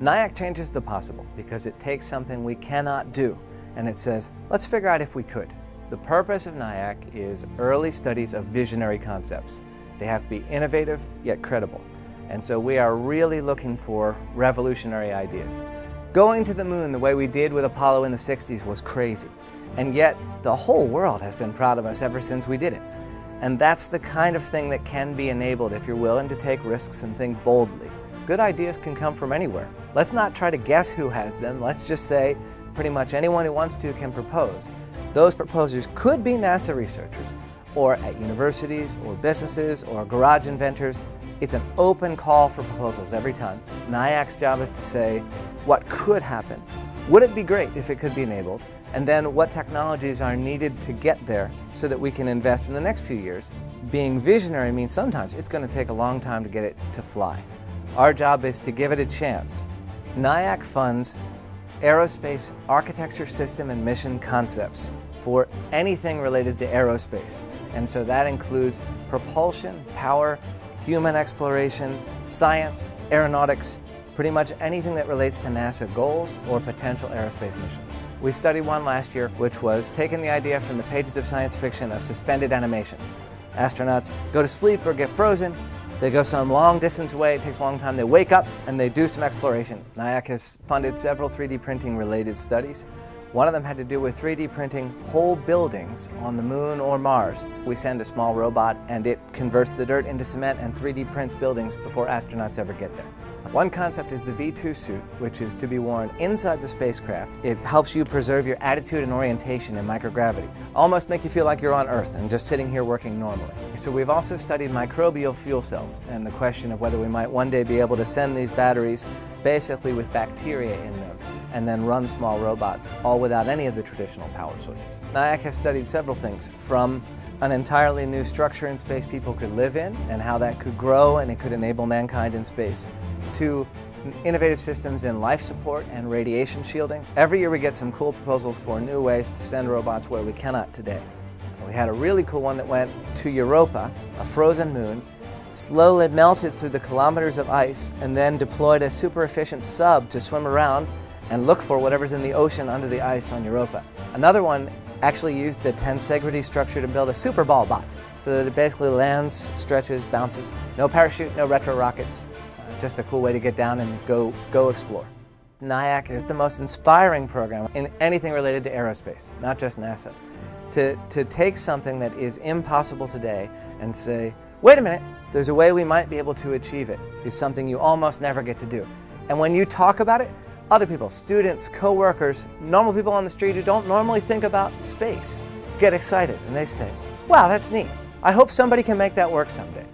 NIAC changes the possible because it takes something we cannot do and it says, let's figure out if we could. The purpose of NIAC is early studies of visionary concepts. They have to be innovative yet credible. And so we are really looking for revolutionary ideas. Going to the moon the way we did with Apollo in the 60s was crazy. And yet the whole world has been proud of us ever since we did it. And that's the kind of thing that can be enabled if you're willing to take risks and think boldly. Good ideas can come from anywhere. Let's not try to guess who has them. Let's just say pretty much anyone who wants to can propose. Those proposers could be NASA researchers, or at universities, or businesses, or garage inventors. It's an open call for proposals every time. NIAC's job is to say, what could happen? Would it be great if it could be enabled? And then what technologies are needed to get there so that we can invest in the next few years? Being visionary means sometimes it's going to take a long time to get it to fly. Our job is to give it a chance. NIAC funds aerospace architecture, system, and mission concepts for anything related to aerospace. And so that includes propulsion, power, human exploration, science, aeronautics, pretty much anything that relates to NASA goals or potential aerospace missions. We studied one last year, which was taking the idea from the pages of science fiction of suspended animation. Astronauts go to sleep or get frozen, they go some long distance away, it takes a long time, they wake up and they do some exploration. NIAC has funded several 3D printing related studies. One of them had to do with 3D printing whole buildings on the moon or Mars. We send a small robot and it converts the dirt into cement and 3D prints buildings before astronauts ever get there. One concept is the V2 suit, which is to be worn inside the spacecraft. It helps you preserve your attitude and orientation in microgravity. Almost make you feel like you're on Earth and just sitting here working normally. So we've also studied microbial fuel cells and the question of whether we might one day be able to send these batteries basically with bacteria in them and then run small robots, all without any of the traditional power sources. NIAC has studied several things, from an entirely new structure in space people could live in and how that could grow and it could enable mankind in space, to innovative systems in life support and radiation shielding. Every year we get some cool proposals for new ways to send robots where we cannot today. We had a really cool one that went to Europa, a frozen moon, slowly melted through the kilometers of ice, and then deployed a super efficient sub to swim around and look for whatever's in the ocean under the ice on Europa. Another one actually used the tensegrity structure to build a super ball bot, so that it basically lands, stretches, bounces. No parachute, no retro rockets. Just a cool way to get down and go explore. NIAC is the most inspiring program in anything related to aerospace, not just NASA. To take something that is impossible today and say, wait a minute, there's a way we might be able to achieve it, is something you almost never get to do. And when you talk about it, other people, students, co-workers, normal people on the street who don't normally think about space, get excited and they say, wow, that's neat. I hope somebody can make that work someday.